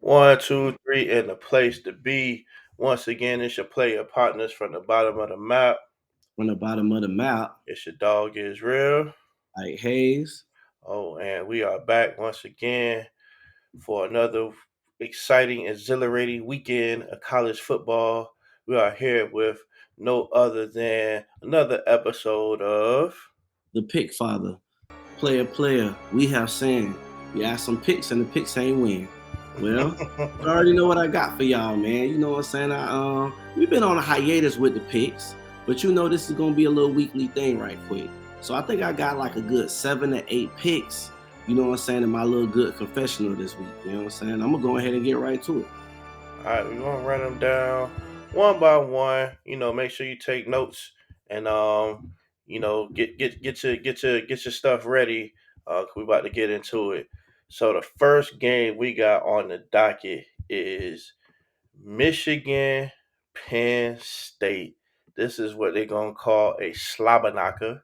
One, two, three, and the place to be. Once again, it's your player partners from the bottom of the map. From the bottom of the map, It's your dog is real. like Hayes. Oh, and we are back once again for another exciting, exhilarating weekend of college football. We are here with no other than another episode of The pick father, player. We have sand. We asked some picks and the picks ain't win. Well, you already know what I got for y'all, man. You know what I'm saying? We've been on a hiatus with the picks, but you know this is gonna be a little weekly thing right quick. So I think I got like a good 7 to 8 picks. You know what I'm saying? In my little good confessional this week. You know what I'm saying? I'm gonna go ahead and get right to it. All right, we're gonna run them down one by one. Make sure you take notes and get your stuff ready. We about to get into it. So the first game we got on the docket is Michigan Penn State. This is what they're gonna call a slobberknocker.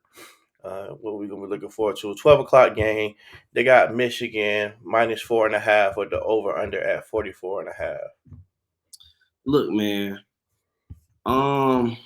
What we're gonna be looking forward to. A 12 o'clock game. They got Michigan minus 4.5 with the over under at 44.5. Look, man. Um,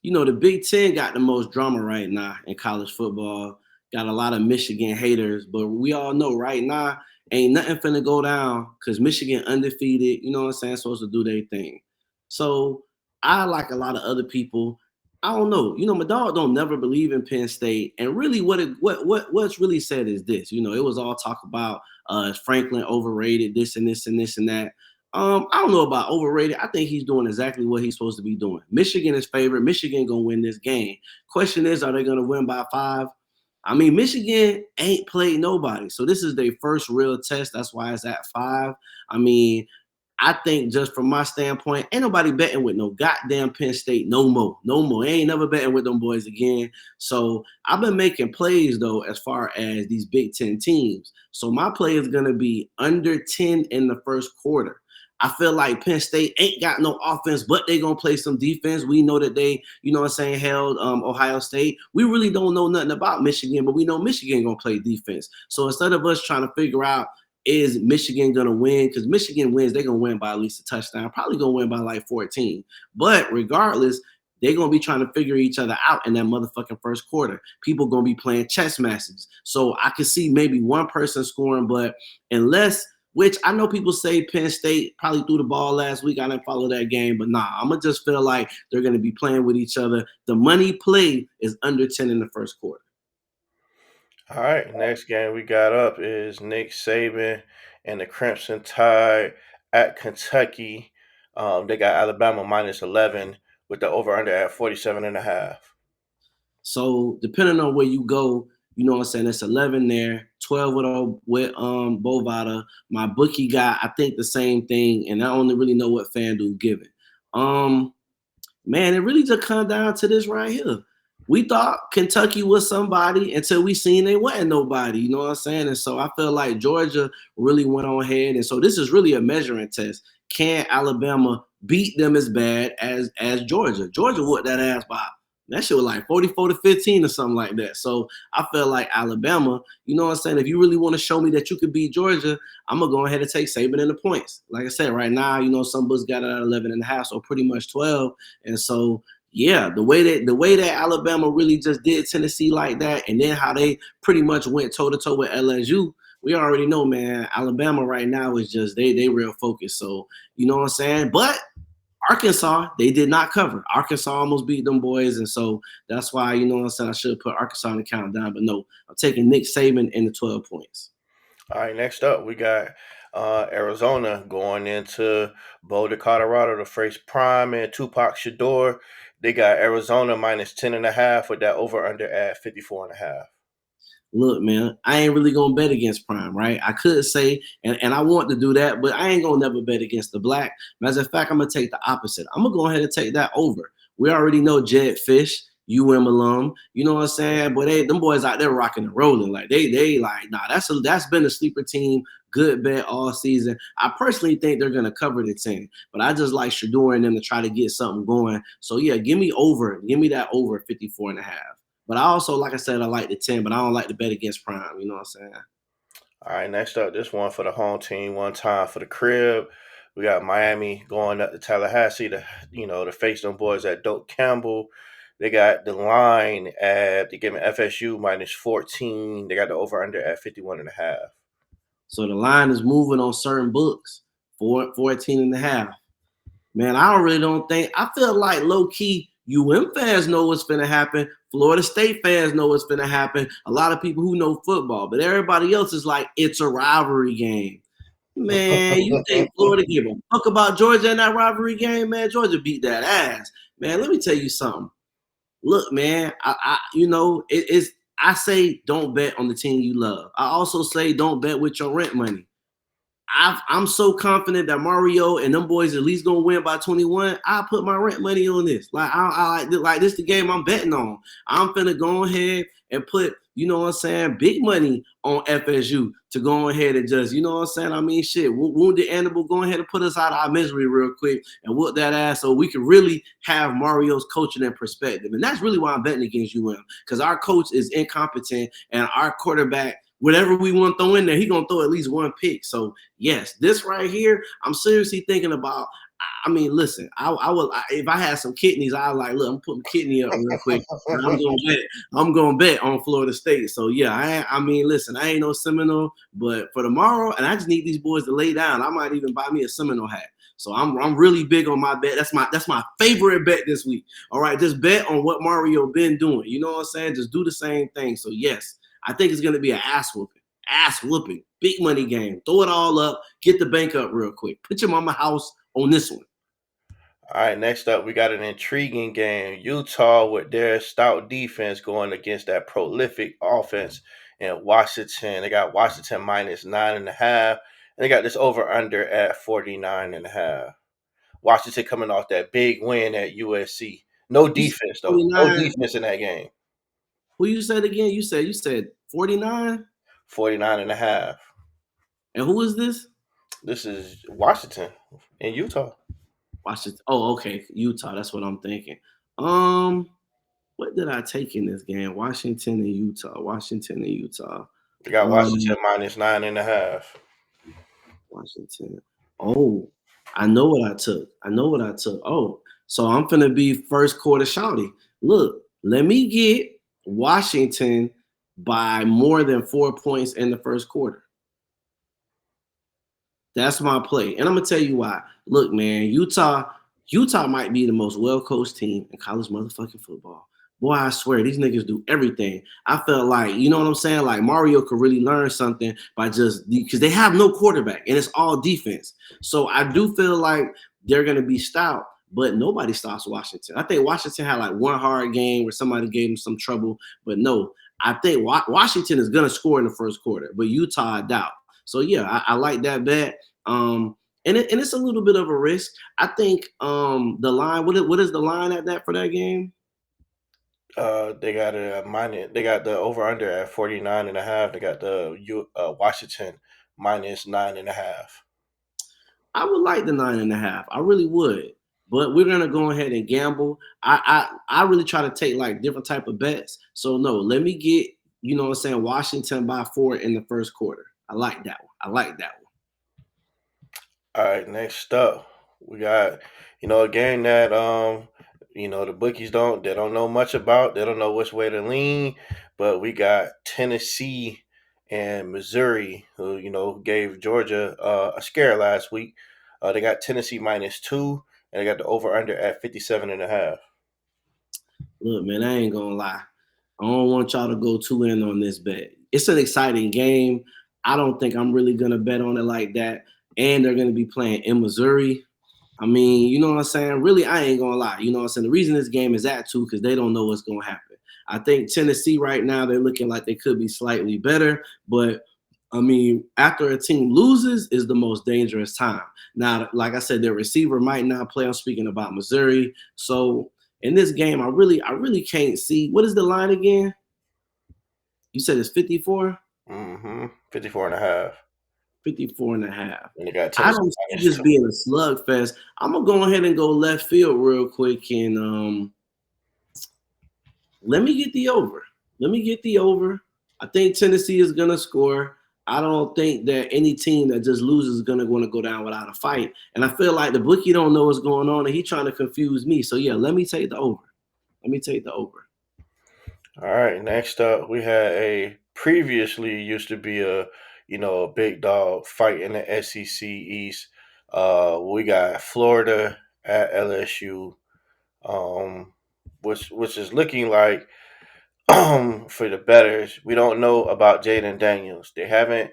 the Big Ten got the most drama right now in college football. Got a lot of Michigan haters, but we all know right now ain't nothing finna go down because Michigan undefeated. You know what I'm saying? Supposed to do their thing. So I, like a lot of other people, I don't know. My dog don't never believe in Penn State, and really, what's really said is this. It was all talk about Franklin overrated, this and this and this and that. I don't know about overrated. I think he's doing exactly what he's supposed to be doing. Michigan is favored. Michigan gonna win this game. Question is, are they gonna win by 5? I mean, Michigan ain't played nobody, so this is their first real test. That's why it's at 5. I mean, I think just from my standpoint, ain't nobody betting with no goddamn Penn State no more. No more. Ain't never betting with them boys again. So I've been making plays though as far as these Big Ten teams. So my play is gonna be under 10 in the first quarter. I feel like Penn State ain't got no offense, but they gonna play some defense. We know that they, held Ohio State. We really don't know nothing about Michigan, but we know Michigan gonna play defense. So instead of us trying to figure out is Michigan gonna win, because Michigan wins, they're gonna win by at least a touchdown, probably gonna win by like 14. But regardless, they're gonna be trying to figure each other out in that motherfucking first quarter. People gonna be playing chess matches. So I could see maybe one person scoring, but unless, which I know people say Penn State probably threw the ball last week. I didn't follow that game, but nah, I'm going to just feel like they're going to be playing with each other. The money play is under 10 in the first quarter. All right, next game we got up is Nick Saban and the Crimson Tide at Kentucky. They got Alabama minus 11 with the over under at 47.5. So depending on where you go, you know what I'm saying, it's 11 there, 12 with Bovada. My bookie got, I think, the same thing, and I only really know what FanDuel giving. Man, it really just comes down to this right here. We thought Kentucky was somebody until we seen they wasn't nobody. You know what I'm saying? And so I feel like Georgia really went on ahead. And so this is really a measuring test. Can Alabama beat them as bad as Georgia? Georgia whooped that ass by, that shit was like 44-15 or something like that. So I feel like Alabama, you know what I'm saying? If you really want to show me that you could beat Georgia, I'm gonna go ahead and take Saban in the points. Like I said, right now, some books got it at 11.5, so pretty much 12. And so yeah, the way that Alabama really just did Tennessee like that, and then how they pretty much went toe to toe with LSU, we already know, man. Alabama right now is just they real focused. So you know what I'm saying. But Arkansas, they did not cover. Arkansas almost beat them boys, and so that's why, you know what I'm saying, I should have put Arkansas in the countdown. But no, I'm taking Nick Saban in the 12 points. All right, next up we got Arizona going into Boulder, Colorado to face Prime and Tupac Shadur. They got Arizona minus 10.5 with that over under at 54.5. Look, man, I ain't really gonna bet against Prime, right? I could say, and I want to do that, but I ain't gonna never bet against the black. Matter of fact, I'm gonna take the opposite. I'm gonna go ahead and take that over. We already know Jed Fish, alum. You know what I'm saying? But them boys out there rocking and rolling. Like they like, nah, that's been a sleeper team. Good bet all season. I personally think they're gonna cover the 10, but I just like Shador and them to try to get something going. So yeah, give me that over 54.5. But I also, like I said, I like the 10, but I don't like to bet against Prime. You know what I'm saying? All right, next up, this one for the home team, one time for the crib. We got Miami going up to Tallahassee to face them boys at Doak Campbell. They got the line at they giving FSU minus 14. They got the over under at 51.5. So the line is moving on certain books, 14 and a half. Man, don't think, I feel like low key, fans know what's going to happen. Florida State fans know what's going to happen. A lot of people who know football, but everybody else is like, it's a rivalry game. Man, you think Florida give a fuck about Georgia in that rivalry game? Man, Georgia beat that ass. Man, let me tell you something. Look, man, I say don't bet on the team you love. I also say don't bet with your rent money. I'm so confident that Mario and them boys at least gonna win by 21. I put my rent money on this. Like this the game I'm betting on. I'm finna go ahead and put, big money on FSU to go ahead and just, shit, wounded animal, go ahead and put us out of our misery real quick and whoop that ass so we can really have Mario's coaching and perspective. And that's really why I'm betting against because our coach is incompetent and our quarterback, whatever we want to throw in there, he's going to throw at least one pick. So, yes, this right here, I'm seriously thinking about. I mean, listen, if I had some kidneys, I was like, look, I'm putting kidney up real quick. I'm going to bet on Florida State. So, yeah, listen, I ain't no Seminole, but for tomorrow, and I just need these boys to lay down. I might even buy me a Seminole hat. So I'm really big on my bet. That's my favorite bet this week. All right, just bet on what Mario been doing. You know what I'm saying? Just do the same thing. So, yes. I think it's going to be an ass whooping, big money game. Throw it all up, get the bank up real quick. Put your mama house on this one. All right, next up, we got an intriguing game. Utah with their stout defense going against that prolific offense in Washington. They got Washington minus 9.5. And they got this over under at 49.5. Washington coming off that big win at USC. No defense, though. No defense in that game. Who you said again? You said 49? 49.5. And who is this? This is Washington in Utah. Washington. Oh, okay. Utah. That's what I'm thinking. What did I take in this game? Washington and Utah. They got Washington minus 9.5. Washington. Oh, I know what I took. Oh, so I'm finna be first quarter shouty. Look, let me get Washington by more than 4 points in the first quarter. That's my play. And I'm going to tell you why. Look, man, Utah might be the most well-coached team in college motherfucking football. Boy, I swear, these niggas do everything. I felt like, you know what I'm saying? Like Mario could really learn something by because they have no quarterback and it's all defense. So I do feel like they're going to be stout, but nobody stops Washington. I think Washington had like one hard game where somebody gave them some trouble, but no, I think Washington is going to score in the first quarter, but Utah, I doubt. So yeah, I like that bet. And it's a little bit of a risk. I think the line. What is the line at that for that game? They got They got the over under at 49.5. They got the Washington minus 9.5. I would like the 9.5. I really would. But we're gonna go ahead and gamble. I really try to take like different type of bets. So no, let me get Washington by 4 in the first quarter. I like that one. All right, next up, we got a game that the bookies don't know much about. They don't know which way to lean, but we got Tennessee and Missouri, who gave Georgia a scare last week. They got Tennessee minus 2, and they got the over under at 57.5. Look, man, I ain't gonna lie. I don't want y'all to go too in on this bet. It's an exciting game. I don't think I'm really gonna bet on it like that. And they're gonna be playing in Missouri. I mean, you know what I'm saying? Really, I ain't gonna lie. You know what I'm saying? The reason this game is at 2 because they don't know what's gonna happen. I think Tennessee right now, they're looking like they could be slightly better, but I mean, after a team loses is the most dangerous time. Now, like I said, their receiver might not play. I'm speaking about Missouri. So in this game, I really can't see. What is the line again? You said it's 54? 54.5. 54.5. And they got I don't see this being a slugfest. I'm gonna go ahead and go left field real quick and let me get the over. I think Tennessee is gonna score. I don't think that any team that just loses is gonna want to go down without a fight. And I feel like the bookie don't know what's going on, and he trying to confuse me. So yeah, let me take the over. Let me take the over. All right, next up we had a previously used to be a a big dog fight in the SEC East. We got Florida at LSU, um, which is looking like for the betters. We don't know about Jaden Daniels. They haven't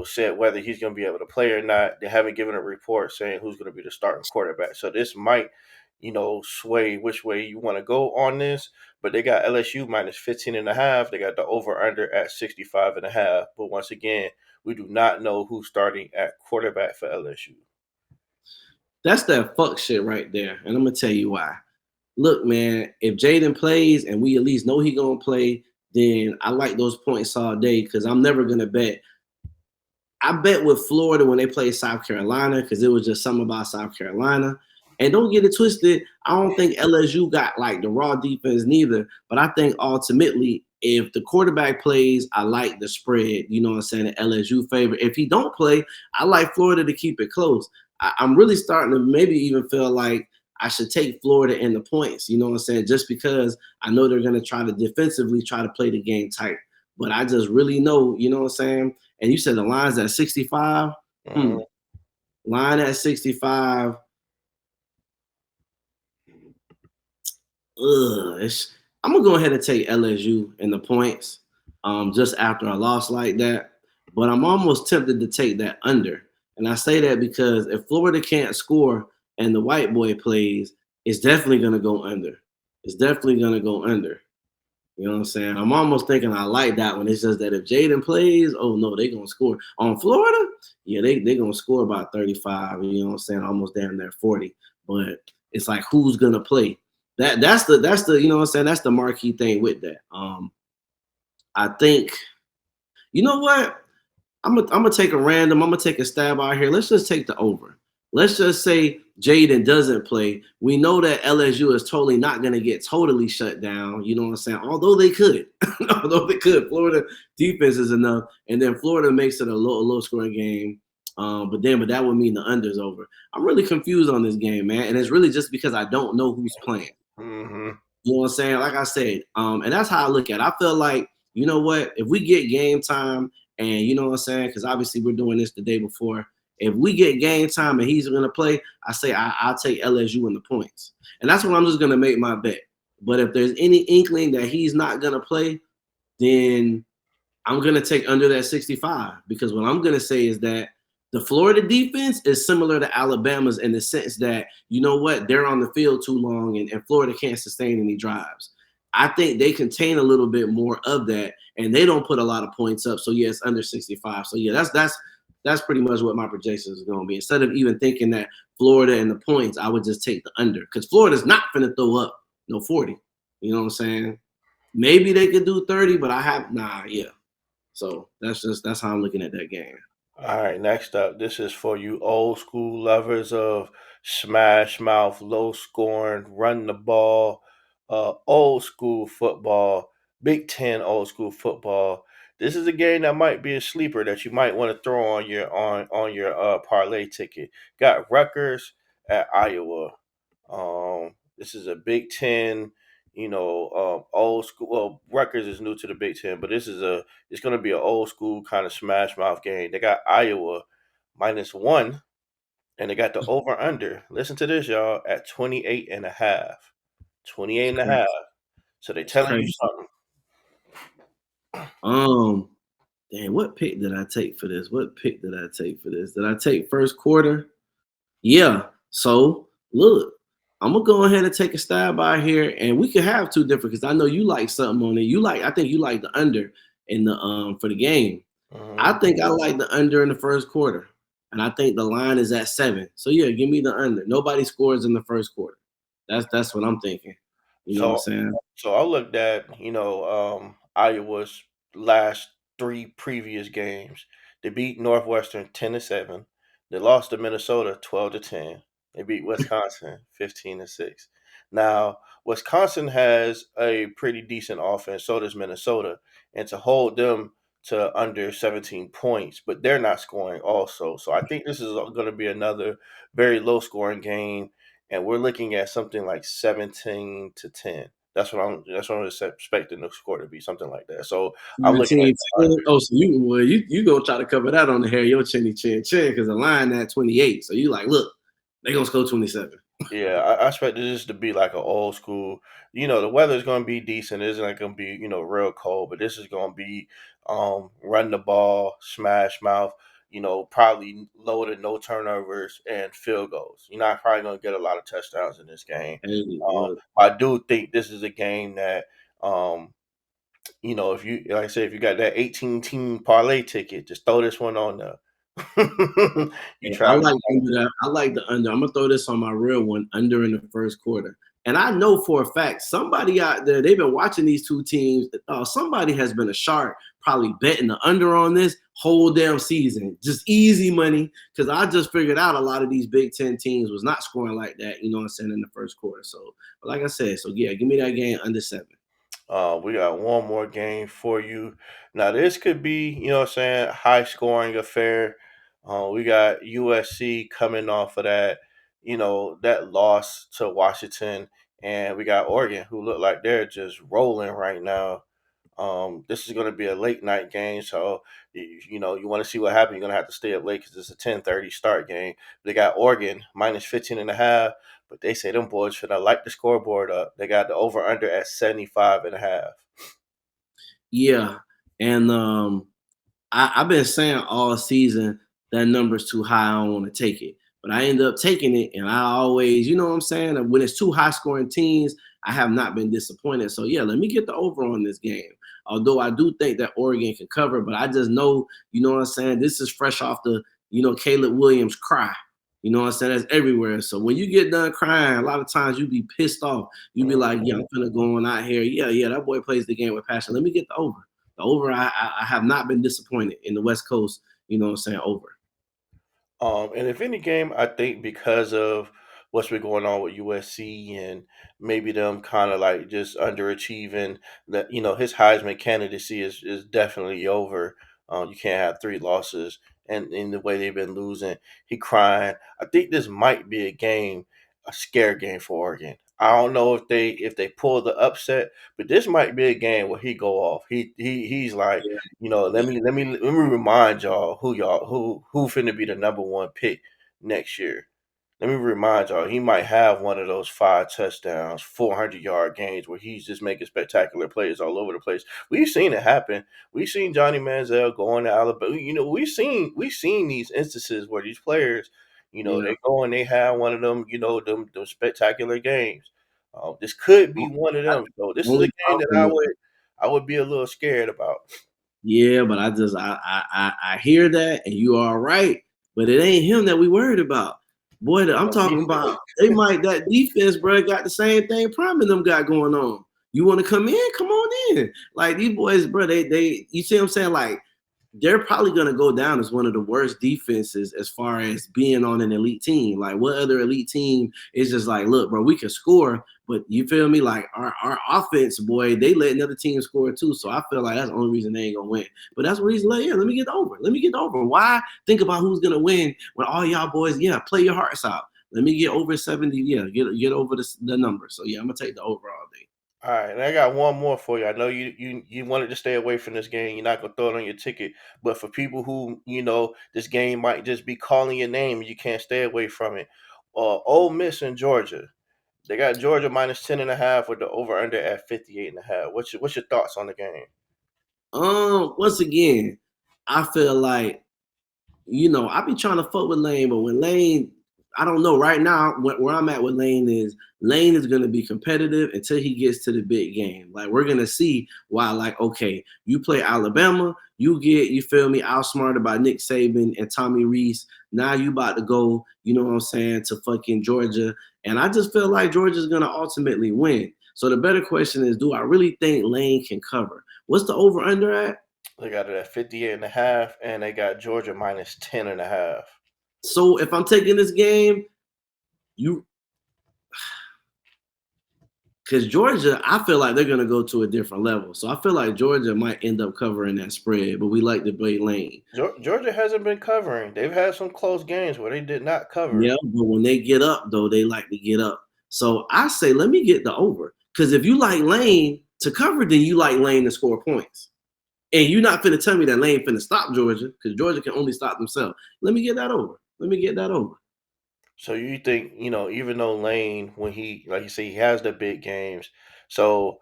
said whether he's going to be able to play or not. They haven't given a report saying who's going to be the starting quarterback. So this might, sway which way you want to go on this. But they got LSU minus 15 and a half. They got the over under at 65 and a half. But once again, we do not know who's starting at quarterback for LSU. That's that fuck shit right there, and I'm gonna tell you why. Look, man, if Jaden plays and we at least know he gonna play, then I like those points all day because I'm never gonna bet. I bet with Florida when they played South Carolina because it was just something about South Carolina. And don't get it twisted. I don't think LSU got like the raw defense neither. But I think ultimately, if the quarterback plays, I like the spread. You know what I'm saying? The LSU favor. If he don't play, I like Florida to keep it close. I'm really starting to maybe even feel like I should take Florida in the points. You know what I'm saying? Just because I know they're going to try to defensively try to play the game tight. But I just really know, you know what I'm saying? And you said the line's at 65. Mm-hmm. Line at 65. I'm gonna go ahead and take LSU in the points, just after a loss like that. But I'm almost tempted to take that under. And I say that because if Florida can't score and the white boy plays, it's definitely gonna go under. It's definitely gonna go under. You know what I'm saying? I'm almost thinking I like that one. It's just that if Jaden plays, oh no, they gonna score. On Florida, yeah, they gonna score about 35, you know what I'm saying? Almost damn near 40. But it's like who's gonna play? That's the you know what I'm saying? That's the marquee thing with that. I think, you know what? I'm gonna take a random. I'm gonna take a stab out here. Let's just take the over. Let's just say Jaden doesn't play. We know that LSU is totally not gonna get totally shut down. You know what I'm saying? Although they could, although they could. Florida defense is enough, and then Florida makes it a low scoring game. But that would mean the under's over. I'm really confused on this game, man, and it's really just because I don't know who's playing. Mm-hmm. You know what I'm saying? Like I said, and that's how I look at it. I feel like, you know what, if we get game time and you know what I'm saying, because obviously we're doing this the day before. If we get game time and he's gonna play, I say I'll take LSU in the points. And that's what I'm just gonna make my bet. But if there's any inkling that he's not gonna play, then I'm going to take under that 65 because what I'm going to say is that the Florida defense is similar to Alabama's in the sense that, you know what, they're on the field too long and Florida can't sustain any drives. I think they contain a little bit more of that and they don't put a lot of points up. So yeah, it's under 65. So yeah, that's pretty much what my projections is going to be. Instead of even thinking that Florida and the points, I would just take the under because Florida's not going to throw up no 40. You know what I'm saying? Maybe they could do 30, but yeah. So that's how I'm looking at that game. All right, next up, this is for you old school lovers of smash mouth, low scoring, run the ball, old school football, Big Ten old school football. This is a game that might be a sleeper that you might want to throw on your parlay ticket. Got Rutgers at Iowa. This is a Big Ten, old school. Well, Rutgers is new to the Big Ten, but it's going to be an old school kind of smash mouth game. They got Iowa -1, and they got the over under. Listen to this, y'all, at 28 and a half. 28 It's and a crazy. half. So they It's telling you crazy. something. Um, damn, what pick did I take for this? What pick did I take for this? Did I take first quarter? Yeah. So look, I'm gonna go ahead and take a stab out here, and we could have two different because I know you like something on it. I think you like the under in the for the game. I Mhm. think I like the under in the first quarter, and I think the line is at 7. So yeah, give me the under. Nobody scores in the first quarter. That's what I'm thinking. You know what I'm So saying? so I looked at, Iowa's last three previous games. They beat Northwestern 10-7. They lost to Minnesota 12-10. They beat Wisconsin 15-6. Now, Wisconsin has a pretty decent offense, so does Minnesota. And to hold them to under 17 points, but they're not scoring also. So I think this is going to be another very low scoring game, and we're looking at something like 17-10. That's what I'm expecting the score to be, something like that. So I'm looking at 17, the 10. under. Oh, so you gonna try to cover that on the hair, your chinny chin chin, because the line at 28. So you like, look, they gonna score 27. Yeah, I expect this to be like an old school. The weather's going to be decent. It's not going to be real cold, but this is going to be run the ball, smash mouth. Probably low to no turnovers and field goals. You're not probably going to get a lot of touchdowns in this game. Hey, look, I do think this is a game that if you like I said, if you got that 18 team parlay ticket, just throw this one on there. You hey, try. I like the under. I'm gonna throw this on my real one, under in the first quarter. And I know for a fact somebody out there, they've been watching these two teams. Somebody has been a shark, probably betting the under on this whole damn season. Just easy money. Because I just figured out a lot of these Big Ten teams was not scoring like that, you know what I'm saying, in the first quarter. So, but like I said, so yeah, give me that game under 7. We got one more game for you. Now, this could be, what I'm saying, high scoring affair. We got USC coming off of that loss to Washington, and we got Oregon, who look like they're just rolling right now. This is going to be a late night game, so you want to see what happens. You're going to have to stay up late because it's a 10:30 start game. They got Oregon minus 15.5, but they say them boys should have light the scoreboard up. They got the over under at 75.5. Yeah. And I've been saying all season that number's too high. I don't want to take it. But I end up taking it. And I always, you know what I'm saying? When it's two high scoring teams, I have not been disappointed. So, yeah, let me get the over on this game. Although I do think that Oregon can cover, but I just know, you know what I'm saying? This is fresh off Caleb Williams cry. You know what I'm saying? That's everywhere. So when you get done crying, a lot of times you be pissed off. You be like, yeah, I'm gonna go on out here. Yeah, that boy plays the game with passion. Let me get the over. The over, I have not been disappointed in the West Coast, you know what I'm saying, over. And if any game, I think because of what's been going on with USC and maybe them kind of like just underachieving, that his Heisman candidacy is definitely over. You can't have three losses, and in the way they've been losing, he crying. I think this might be a scare game for Oregon. I don't know if they pull the upset, but this might be a game where he go off. He's like, Yeah, let me remind y'all who finna be the number one pick next year. Let me remind y'all, he might have one of those 5 touchdowns, 400-yard games where he's just making spectacular plays all over the place. We've seen it happen. We've seen Johnny Manziel going to Alabama. We've seen these instances where these players, yeah. they go and they have one of them spectacular games. This could be one of I, them. So this is a only game that problem is, I would be a little scared about. yeah, but I hear that, and you are right, but it ain't him that we worried about. Boy, I'm talking about that defense, bro, got the same thing Prime and them got going on. You want to come in? Come on in. Like these boys, bro, you see what I'm saying? Like they're probably going to go down as one of the worst defenses as far as being on an elite team. Like, what other elite team is just like, look, bro, we can score, but you feel me? Like, our offense, boy, they let another team score too. So I feel like that's the only reason they ain't going to win. But that's the reason, like, yeah, let me get over. Let me get over. Why think about who's going to win when all y'all boys, yeah, play your hearts out. Let me get over 70. Yeah, get over the number. So, yeah, I'm going to take the over all day. All right, and I got one more for you. I know you wanted to stay away from this game. You're not gonna throw it on your ticket, but for people who this game might just be calling your name and you can't stay away from it. Ole Miss and Georgia, they got Georgia minus 10.5 with the over under at 58.5. What's your thoughts on the game? Once again, I feel like I be trying to fuck with Lane, but when Lane, I don't know. Right now, where I'm at with Lane is going to be competitive until he gets to the big game. Like we're gonna see why. Like, okay, you play Alabama, you feel me, outsmarted by Nick Saban and Tommy Reese. Now you about to go, you know what I'm saying, to fucking Georgia, and I just feel like Georgia's gonna ultimately win. So the better question is, do I really think Lane can cover? What's the over under at? They got it at 58.5, and they got Georgia minus 10.5. So if I'm taking this game, you because Georgia, I feel like they're gonna go to a different level. So I feel like Georgia might end up covering that spread, but we like to play Lane. Georgia hasn't been covering. They've had some close games where they did not cover. Yeah, but when they get up, though, they like to get up. So I say, let me get the over. Because if you like Lane to cover, then you like Lane to score points. And you're not finna tell me that Lane finna stop Georgia, because Georgia can only stop themselves. Let me get that over. Let me get that over. So you think, even though Lane, when he, like you say, he has the big games. So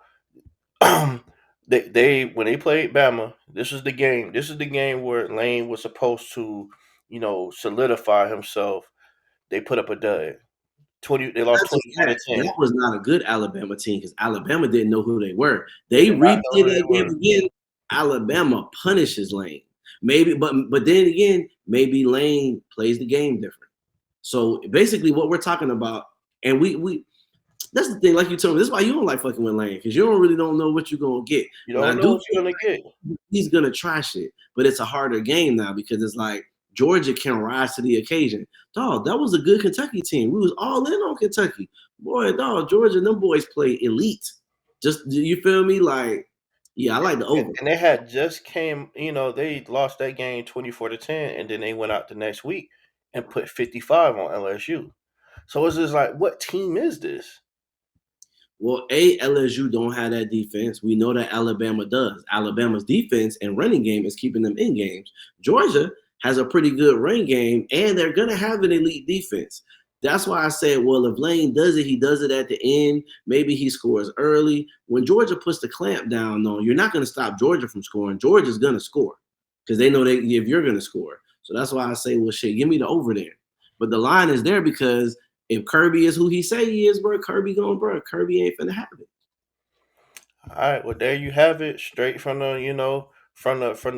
they when they played Bama, this is the game. This is the game where Lane was supposed to, solidify himself. They put up a dud. They lost Not just 24 that, to 10. that was not a good Alabama team because Alabama didn't know who they were. They They did not replay know who they that game were. again. Alabama punishes Lane. Maybe, but then again, maybe Lane plays the game different. So basically, what we're talking about, and we that's the thing. Like you told me, this is why you don't like fucking with Lane because you don't know what you're gonna get. You But I don't know do what you're gonna get. he's gonna try shit. But it's a harder game now because it's like Georgia can rise to the occasion. Dog, that was a good Kentucky team. We was all in on Kentucky. Boy, dog, Georgia, them boys play elite. Just you feel me? Like, yeah, I like the over. And they had just came, they lost that game 24 to 10, and then they went out the next week and put 55 on LSU. So it's just like, what team is this? Well, LSU don't have that defense. We know that Alabama does. Alabama's defense and running game is keeping them in games. Georgia has a pretty good run game, and they're gonna have an elite defense. That's why I said, well, if Lane does it, he does it at the end. Maybe he scores early. When Georgia puts the clamp down, though, you're not gonna stop Georgia from scoring. Georgia's gonna score because they know if you're gonna score. So that's why I say, well, shit, give me the over there. But the line is there because if Kirby is who he say he is, bro, Kirby Kirby ain't finna have it. All right, well there you have it, straight from the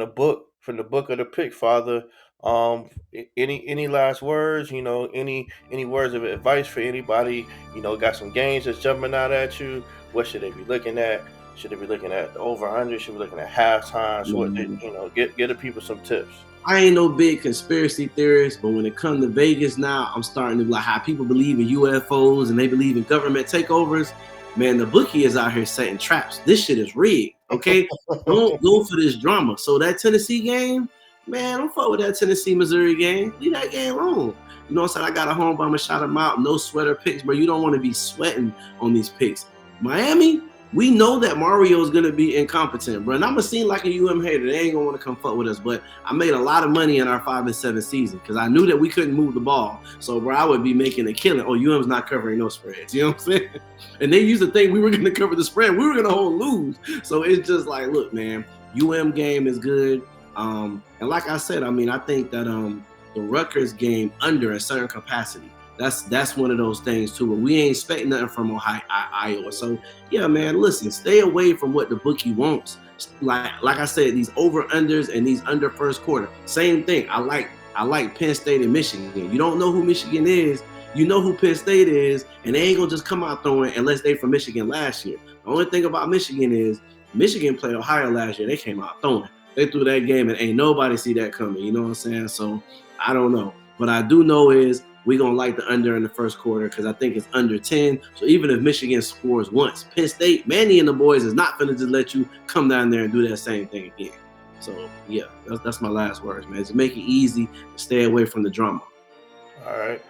book of the pick father. Any last words? Any words of advice for anybody? Got some games that's jumping out at you. What should they be looking at? Should they be looking at the over under? Should they be looking at halftime? So what? Get the people some tips. I ain't no big conspiracy theorist, but when it comes to Vegas now, I'm starting to like how people believe in UFOs and they believe in government takeovers. Man, the bookie is out here setting traps. This shit is rigged. Okay, don't go for this drama. So that Tennessee game, man, don't fuck with that Tennessee Missouri game. Leave that game alone. You know what I'm saying? I got a home by shout them out. No sweater picks, but you don't want to be sweating on these picks. Miami, we know that Mario is gonna be incompetent, bro. And I'm gonna seem like a hater. They ain't gonna want to come fuck with us. But I made a lot of money in our 5-7 season because I knew that we couldn't move the ball. So, bro, I would be making a killing. Oh, UM's not covering no spreads. You know what I'm saying? And they used to think we were gonna cover the spread. We were gonna hold lose. So it's just like, look, man, game is good. And like I said, I mean, I think that the Rutgers game under a certain capacity. That's one of those things too. But we ain't expecting nothing from Ohio, Iowa. So yeah, man, listen, stay away from what the bookie wants. Like I said, these over unders and these under first quarter. Same thing. I like Penn State and Michigan. You don't know who Michigan is. You know who Penn State is, and they ain't gonna just come out throwing unless they from Michigan last year. The only thing about Michigan is Michigan played Ohio last year. They came out throwing. They threw that game, and ain't nobody see that coming. You know what I'm saying? So I don't know. What I do know is we're going to like the under in the first quarter because I think it's under 10. So even if Michigan scores once, Penn State, Manny and the boys is not going to just let you come down there and do that same thing again. So, yeah, that's my last words, man. Just make it easy and stay away from the drama. All right.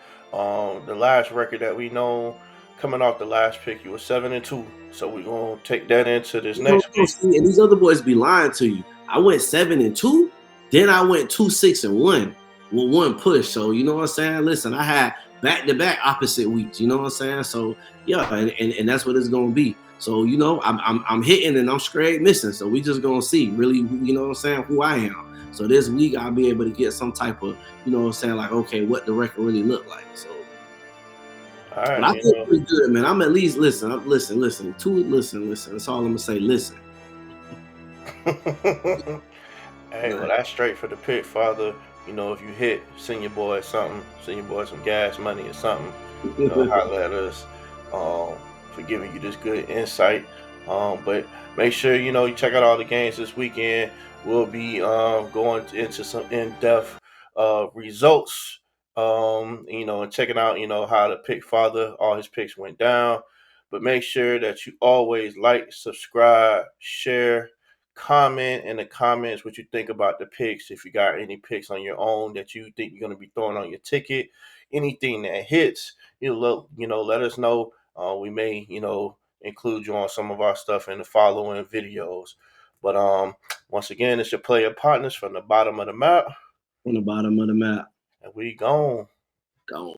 The last record that we know coming off the last pick, you were 7-2. So we're going to take that into this next week. See, and these other boys be lying to you. I went 7-2, then I went 2-6-1. With one push. So you know what I'm saying? Listen, I had back-to-back opposite weeks. You know what I'm saying? So yeah, and that's what it's gonna be. So you know, I'm hitting and I'm straight missing. So we just gonna see really, you know what I'm saying, who I am. So this week I'll be able to get some type of, you know what I'm saying, like okay, what the record really look like. So all right, but I feel pretty good, man. I'm at least listen. Listen. That's all I'm gonna say. Listen. Hey, well, that's straight for the pick, father. If you hit, send your boy something, send your boy some gas money or something. Holler at us for giving you this good insight. But make sure you check out all the games this weekend. We'll be going into some in-depth results. And checking out how the pick father, all his picks went down. But make sure that you always like, subscribe, share, comment in the comments what you think about the picks. If you got any picks on your own that you think you're going to be throwing on your ticket, anything that hits, let us know. We may, include you on some of our stuff in the following videos. But once again, it's your player partners from the bottom of the map, On the bottom of the map. and we gone. Gone.